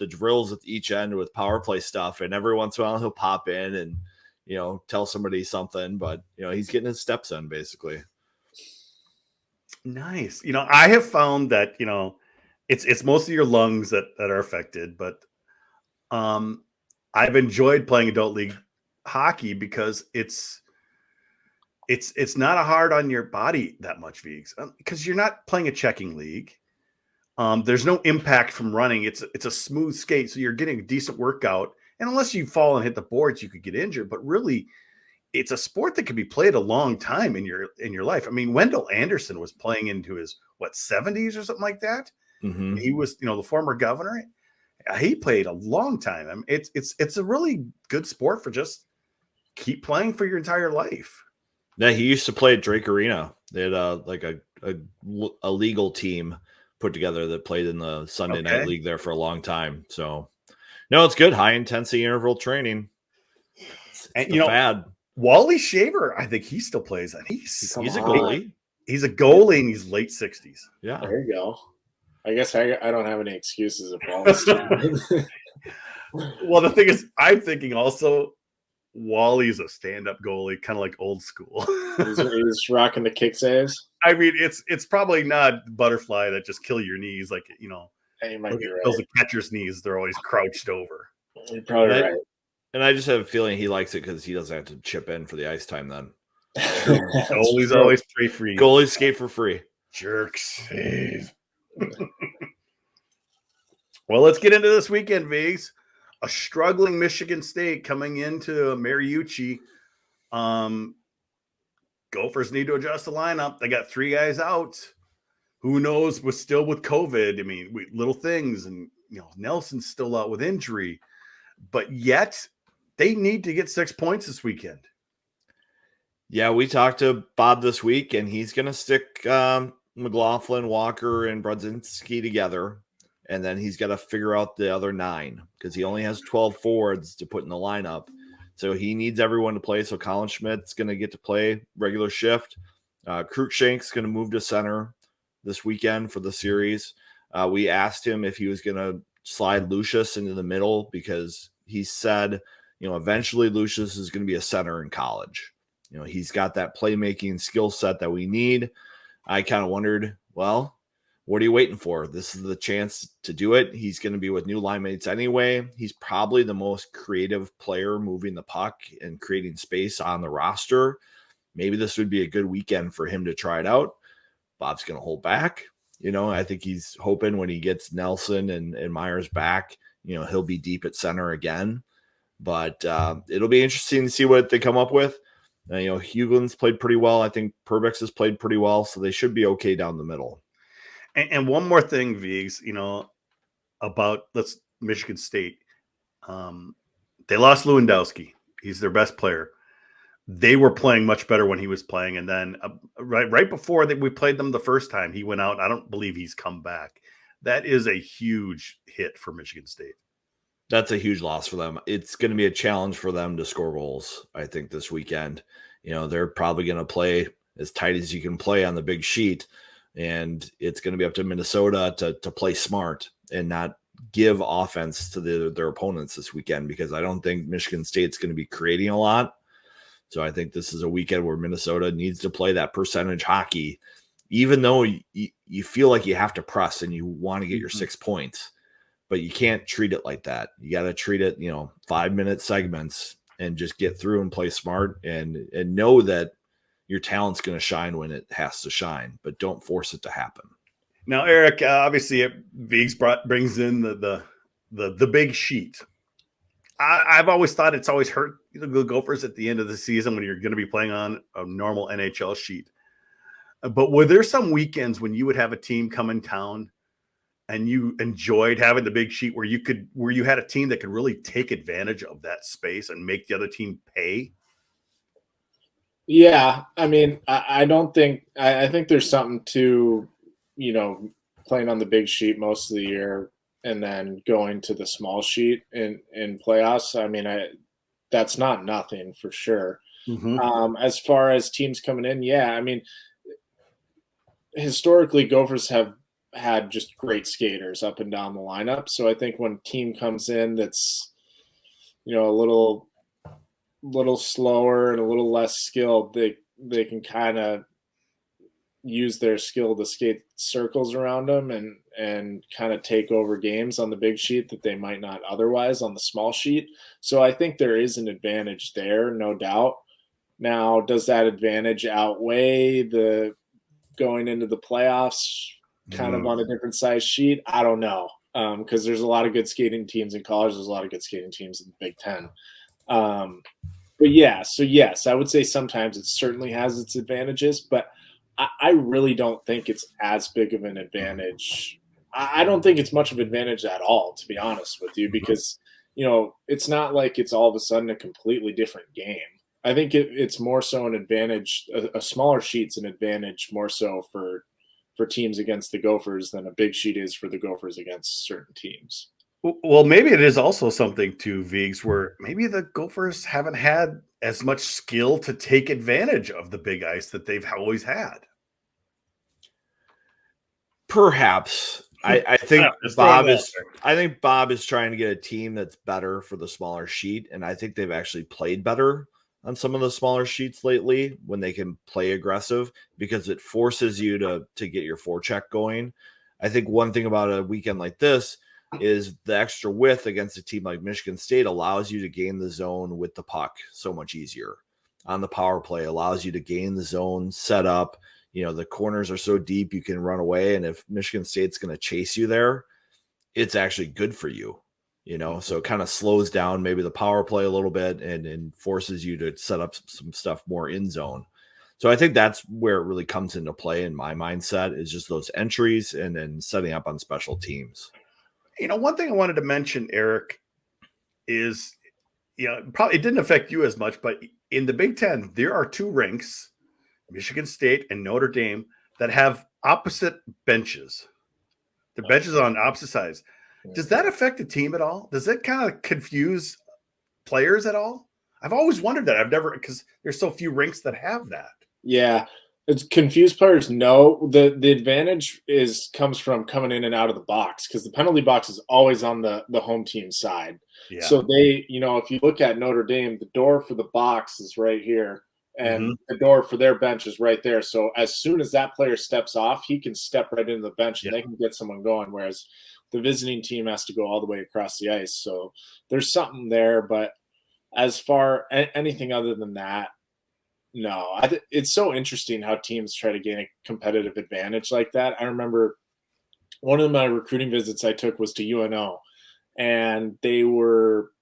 drills at each end with power play stuff. And every once in a while, he'll pop in and, tell somebody something. But, he's getting his steps in, basically. Nice. I have found that, it's mostly your lungs that are affected, but I've enjoyed playing adult league hockey because it's not a hard on your body that much, Vigs, because you're not playing a checking league. There's no impact from running. It's a smooth skate, so you're getting a decent workout. And unless you fall and hit the boards, you could get injured. But really, it's a sport that can be played a long time in your life. I mean, Wendell Anderson was playing into his 70s or something like that. Mm-hmm. He was, the former governor. He played a long time. I mean, it's a really good sport for just keep playing for your entire life. Yeah, he used to play at Drake Arena. They had a legal team put together that played in the Sunday night league there for a long time. So, no, it's good. High intensity interval training. It's and fad. Wally Shaver, I think he still plays. And he's a goalie. He's a goalie in his late 60s. Yeah, there you go. I guess I don't have any excuses if Wally's. Well, the thing is, I'm thinking also Wally's a stand-up goalie, kind of like old school. he's rocking the kick saves. I mean, it's probably not butterfly that just kill your knees, like Hey, you might be right. Those catcher's knees, they're always crouched over. You're probably right. And I just have a feeling he likes it because he doesn't have to chip in for the ice time then. Goalie's always free. Goalies skate for free. Jerks. Well, let's get into this weekend, Vigs. A struggling Michigan State coming into Mariucci. Gophers need to adjust the lineup. They got 3 guys out. Who knows? With COVID. I mean, little things, and Nelson's still out with injury, but yet they need to get 6 points this weekend. Yeah, we talked to Bob this week, and he's going to stick McLaughlin, Walker, and Brodzinski together. And then he's got to figure out the other 9 because he only has 12 forwards to put in the lineup. So he needs everyone to play. So Colin Schmidt's going to get to play regular shift. Cruikshank's going to move to center this weekend for the series. We asked him if he was going to slide Lucius into the middle because he said, eventually Lucius is going to be a center in college. He's got that playmaking skill set that we need. I kind of wondered, well, what are you waiting for? This is the chance to do it. He's going to be with new line mates anyway. He's probably the most creative player moving the puck and creating space on the roster. Maybe this would be a good weekend for him to try it out. Bob's going to hold back. I think he's hoping when he gets Nelson and Myers back, he'll be deep at center again. But it'll be interesting to see what they come up with. Hugolin's played pretty well. I think Perbix has played pretty well, so they should be okay down the middle. And one more thing, Vigs, about Michigan State. They lost Lewandowski. He's their best player. They were playing much better when he was playing. And then right before we played them the first time, he went out. I don't believe he's come back. That is a huge hit for Michigan State. That's a huge loss for them. It's going to be a challenge for them to score goals, I think, this weekend. They're probably going to play as tight as you can play on the big sheet. And it's going to be up to Minnesota to play smart and not give offense to their opponents this weekend because I don't think Michigan State's going to be creating a lot. So I think this is a weekend where Minnesota needs to play that percentage hockey, even though you feel like you have to press and you want to get your 6 points, but you can't treat it like that. You got to treat it, 5-minute segments and just get through and play smart and know that your talent's going to shine when it has to shine, but don't force it to happen. Now, Eric, obviously, Vigs brings in the big sheet. I've always thought it's always hurt the Gophers at the end of the season when you're going to be playing on a normal NHL sheet. But were there some weekends when you would have a team come in town and you enjoyed having the big sheet where you had a team that could really take advantage of that space and make the other team pay? Yeah, I mean, I don't think I think there's something to, playing on the big sheet most of the year and then going to the small sheet in playoffs. I mean, that's not nothing for sure. Mm-hmm. As far as teams coming in, yeah, I mean, historically, Gophers have had just great skaters up and down the lineup. So I think when a team comes in that's, a little slower and a little less skilled, they can kind of use their skill to skate circles around them and kind of take over games on the big sheet that they might not otherwise on the small sheet. So I think there is an advantage there, no doubt. Now, does that advantage outweigh the going into the playoffs kind of on a different size sheet? I don't know, because there's a lot of good skating teams in college. There's a lot of good skating teams in the Big Ten. But yeah, so yes, I would say sometimes it certainly has its advantages, but I really don't think it's as big of an advantage. I don't think it's much of an advantage at all, to be honest with you, because, you know, it's not like it's all of a sudden a completely different game. I think it's more so an advantage. A smaller sheet's an advantage more so for teams against the Gophers than a big sheet is for the Gophers against certain teams. Well, maybe it is also something to Vigs where maybe the Gophers haven't had as much skill to take advantage of the big ice that they've always had. Perhaps. I think Bob is trying to get a team that's better for the smaller sheet, and I think they've actually played better on some of the smaller sheets lately when they can play aggressive, because it forces you to get your forecheck going. I think one thing about a weekend like this is the extra width against a team like Michigan State allows you to gain the zone with the puck so much easier. On the power play, allows you to gain the zone, set up. You know, the corners are so deep you can run away, and if Michigan State's going to chase you there, it's actually good for you. You know, so it kind of slows down maybe the power play a little bit and forces you to set up some stuff more in zone. So I think that's where it really comes into play in my mindset, is just those entries and then setting up on special teams. You know, one thing I wanted to mention, Eric, is, you know, probably it didn't affect you as much, but in the Big Ten, there are two rinks, Michigan State and Notre Dame, that have opposite benches. The benches on opposite sides. Does that affect the team at all? Does it kind of confuse players at all? I've always wondered that. I've never, because there's so few rinks that have that. Yeah. It's confused players. No, the advantage comes from coming in and out of the box, because the penalty box is always on the home team side. Yeah. So they, you know, if you look at Notre Dame, the door for the box is right here, and the door for their bench is right there. So as soon as that player steps off, he can step right into the bench and they can get someone going. Whereas the visiting team has to go all the way across the ice. So there's something there, but as far anything other than that, no. It's so interesting how teams try to gain a competitive advantage like that. I remember one of my recruiting visits I took was to UNO, and they were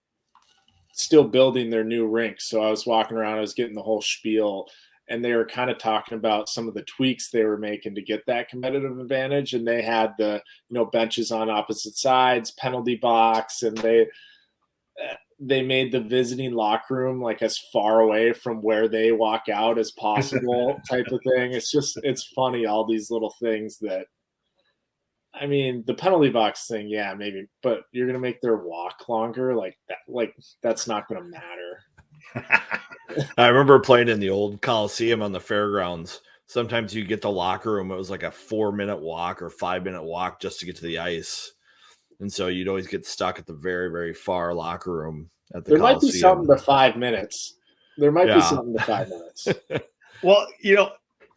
still building their new rink. So I was walking around, I was getting the whole spiel, and they were kind of talking about some of the tweaks they were making to get that competitive advantage. And they had the, you know, benches on opposite sides, penalty box, and they made the visiting locker room like as far away from where they walk out as possible type of thing. It's funny, all these little things that, I mean, the penalty box thing, yeah, maybe, but you're going to make their walk longer. Like that's not going to matter. I remember playing in the old Coliseum on the fairgrounds. Sometimes you get the locker room. It was like a 4-minute walk or 5-minute walk just to get to the ice. And so you'd always get stuck at the very, very far locker room at the Coliseum. Might be something to 5 minutes. There might be something to 5 minutes. Well, you know,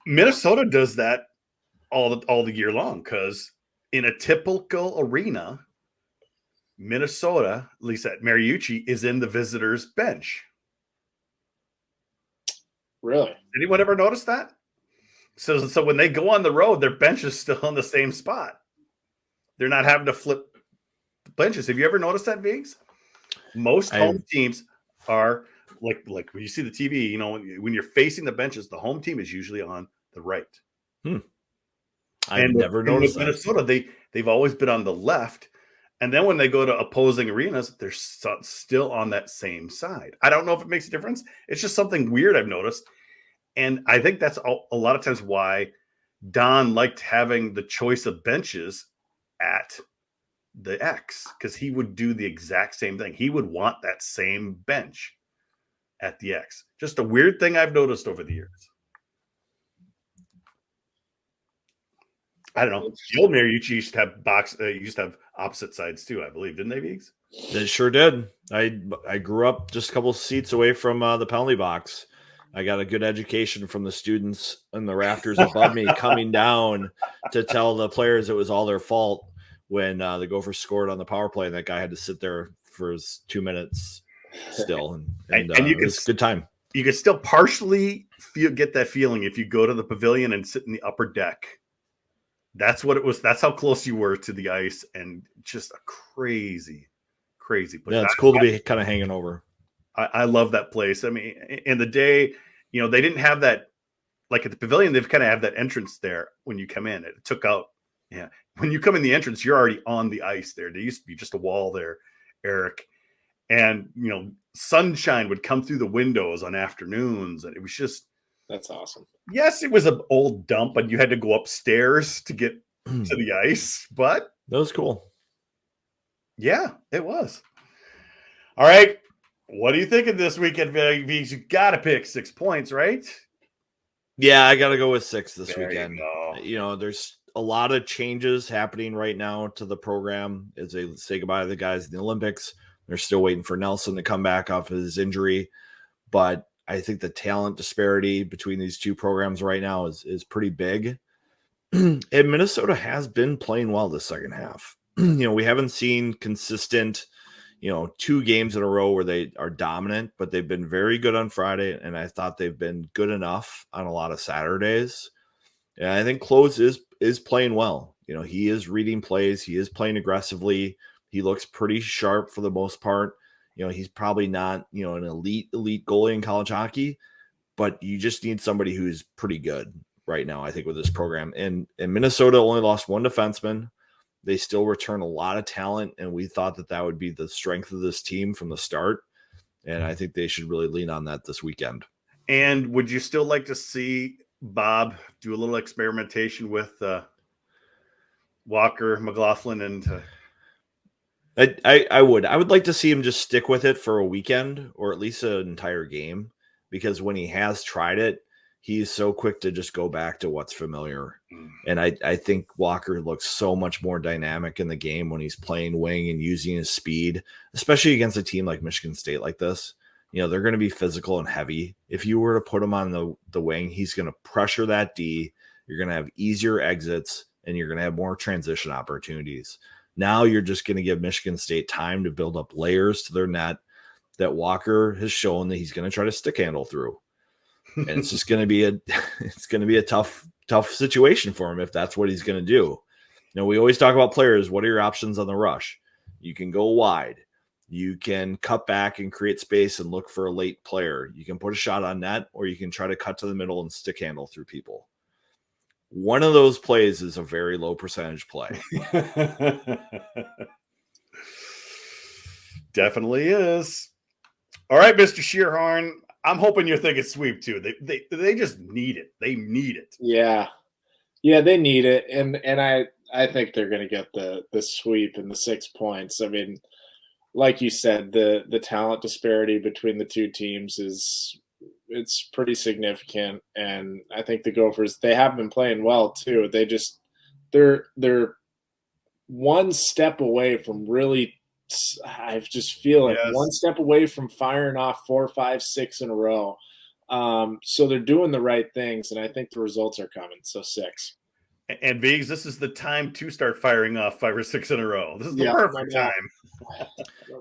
Minnesota does that all the year long, because in a typical arena, Minnesota, at least at Mariucci, is in the visitors' bench. Really? Anyone ever notice that? So when they go on the road, their bench is still in the same spot. They're not having to flip benches. Have you ever noticed that, Viggs? Most home teams are like when you see the TV, you know, when you're facing the benches, the home team is usually on the right. I've never noticed that. Minnesota, they've always been on the left. And then when they go to opposing arenas, they're still on that same side. I don't know if it makes a difference. It's just something weird I've noticed. And I think that's a lot of times why Don liked having the choice of benches at the X, because he would do the exact same thing. He would want that same bench at the X. Just a weird thing I've noticed over the years. I don't know. The old Mariucci used to have opposite sides too, I believe, didn't they, Viggs? They sure did. I grew up just a couple seats away from the penalty box. I got a good education from the students in the rafters above me coming down to tell the players it was all their fault when the Gophers scored on the power play, and that guy had to sit there for his 2 minutes still. And you it was a good time. You could still partially get that feeling if you go to the pavilion and sit in the upper deck. That's what it was. That's how close you were to the ice, and just a crazy place. Yeah, it's cool to be kind of hanging over. I love that place. I mean, in the day, they didn't have that, like at the pavilion, they've kind of have that entrance there when you come in. It took out, when you come in the entrance, you're already on the ice there. There used to be just a wall there, Eric. And, sunshine would come through the windows on afternoons. And it was just. That's awesome. Yes, it was an old dump, and you had to go upstairs to get to the ice, but. That was cool. Yeah, it was. All right. What are you thinking this weekend, Vigs? You got to pick 6 points, right? Yeah, I got to go with 6 this There weekend. you go. There's a lot of changes happening right now to the program as they say goodbye to the guys in the Olympics. They're still waiting for Nelson to come back off his injury. But I think the talent disparity between these two programs right now is pretty big. And Minnesota has been playing well this second half. We haven't seen consistent, 2 games in a row where they are dominant, but they've been very good on Friday. And I thought they've been good enough on a lot of Saturdays. And I think Close is playing well. He is reading plays. He is playing aggressively. He looks pretty sharp for the most part. He's probably not, an elite goalie in college hockey, but you just need somebody who's pretty good right now, I think, with this program. And Minnesota only lost 1 defenseman. They still return a lot of talent, and we thought that would be the strength of this team from the start. And I think they should really lean on that this weekend. And would you still like to see Bob do a little experimentation with Walker, McLaughlin, and I would like to see him just stick with it for a weekend or at least an entire game, because when he has tried it, he's so quick to just go back to what's familiar. And I think Walker looks so much more dynamic in the game when he's playing wing and using his speed, especially against a team like Michigan State like this. They're going to be physical and heavy. If you were to put him on the wing, he's going to pressure that D. You're going to have easier exits, and you're going to have more transition opportunities. Now you're just going to give Michigan State time to build up layers to their net that Walker has shown that he's going to try to stick handle through. And it's just going to be a tough situation for him if that's what he's going to do. We always talk about players. What are your options on the rush? You can go wide. You can cut back and create space and look for a late player. You can put a shot on net, or you can try to cut to the middle and stick handle through people. One of those plays is a very low percentage play. Definitely is. All right, Mr. Schierhorn, I'm hoping you're thinking sweep too. They just need it. They need it. Yeah, they need it, and I think they're going to get the sweep and the 6 points. I mean, like you said, the talent disparity between the two teams it's pretty significant, and I think the Gophers, they have been playing well too. They're one step away from really. I just feel like one step away from firing off 4, 5, 6 in a row. So they're doing the right things, and I think the results are coming. So 6. And Viggs, this is the time to start firing off 5 or 6 in a row. This is the perfect time.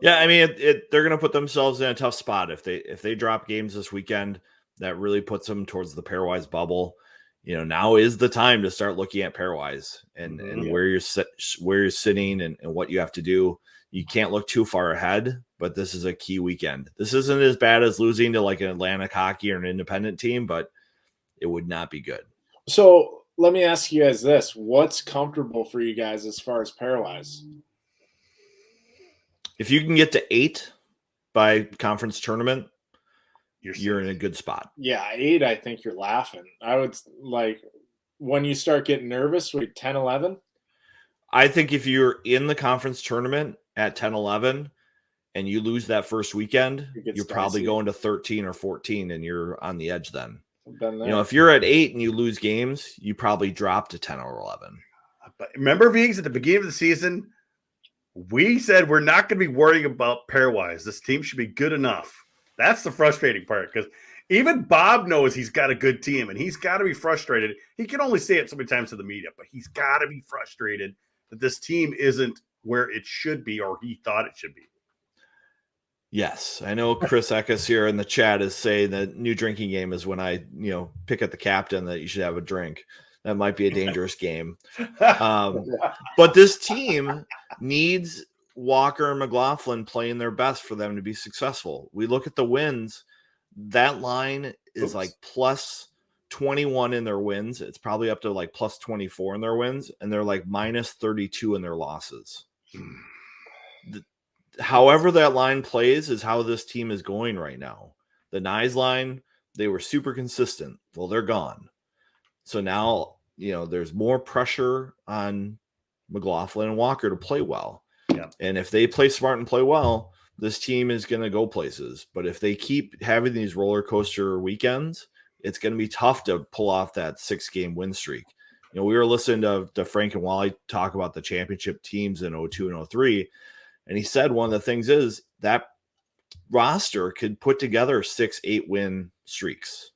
Yeah, I mean, they're going to put themselves in a tough spot if they drop games this weekend. That really puts them towards the pairwise bubble. Now is the time to start looking at pairwise and where you're sitting and what you have to do. You can't look too far ahead, but this is a key weekend. This isn't as bad as losing to like an Atlantic Hockey or an independent team, but it would not be good. So let me ask you guys this. What's comfortable for you guys as far as pairwise? If you can get to 8 by conference tournament, you're in a good spot. Yeah, 8, I think you're laughing. I would like when you start getting nervous, 10, 11. I think if you're in the conference tournament at 10, 11 and you lose that first weekend, you're probably going to 13 or 14 and you're on the edge then. If you're at 8 and you lose games, you probably drop to 10 or 11. But remember, Viggs, at the beginning of the season, we said we're not going to be worrying about pairwise. This team should be good enough. That's the frustrating part, because Even Bob knows he's got a good team, and he's got to be frustrated. He can only say it so many times to the media, but he's got to be frustrated that this team isn't where it should be or he thought it should be. Yes, I know Chris Eckes here in the chat is saying that new drinking game is when I, pick at the captain that you should have a drink. That might be a dangerous game. But this team needs Walker and McLaughlin playing their best for them to be successful. We look at the wins. That line is like plus 21 in their wins. It's probably up to like plus 24 in their wins, and they're like minus 32 in their losses. However that line plays is how this team is going right now. The Nyes line, they were super consistent. Well, they're gone. So now, there's more pressure on McLaughlin and Walker to play well. Yeah. And if they play smart and play well, this team is going to go places. But if they keep having these roller coaster weekends, it's going to be tough to pull off that 6-game win streak. We were listening to Frank and Wally talk about the championship teams in 02 and 03. And he said one of the things is that roster could put together 6-8 win streaks.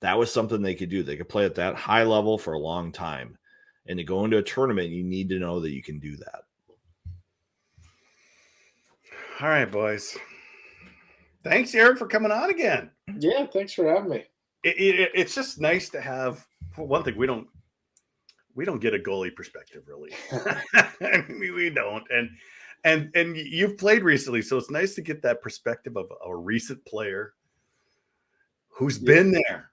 That was something they could do. They could play at that high level for a long time. And to go into a tournament, you need to know that you can do that. All right, boys. Thanks, Eric, for coming on again. Yeah, thanks for having me. It's just nice to have, for one thing, we don't get a goalie perspective, really. we don't. And you've played recently, so it's nice to get that perspective of a recent player who's been there.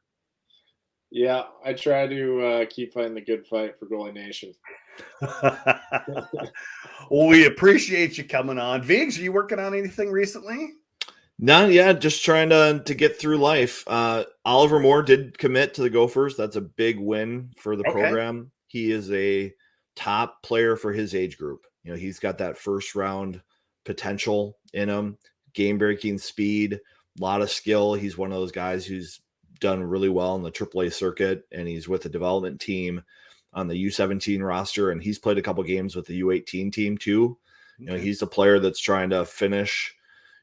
Yeah, I try to keep fighting the good fight for Goalie Nation. Well, we appreciate you coming on. Viggs, are you working on anything recently? Not yet. Just trying to get through life. Oliver Moore did commit to the Gophers. That's a big win for the program. He is a top player for his age group. He's got that first round potential in him, game breaking speed, a lot of skill. He's one of those guys who's done really well in the AAA circuit, and he's with the development team on the U17 roster, and he's played a couple games with the U18 team too. He's a player that's trying to finish,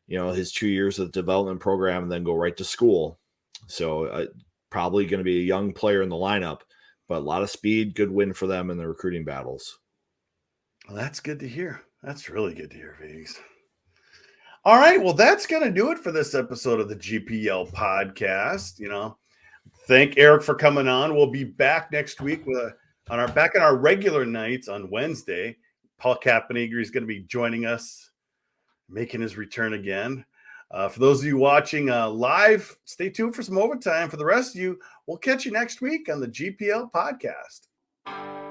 his 2 years of the development program and then go right to school. So probably going to be a young player in the lineup, but a lot of speed, good win for them in the recruiting battles. Well, that's good to hear. That's really good to hear, Viggs. All right. Well, that's going to do it for this episode of the GPL podcast. Thank Eric for coming on. We'll be back next week on our regular nights on Wednesday. Paul Kappenegger is going to be joining us, making his return again. For those of you watching live, stay tuned for some overtime. For the rest of you, we'll catch you next week on the GPL podcast.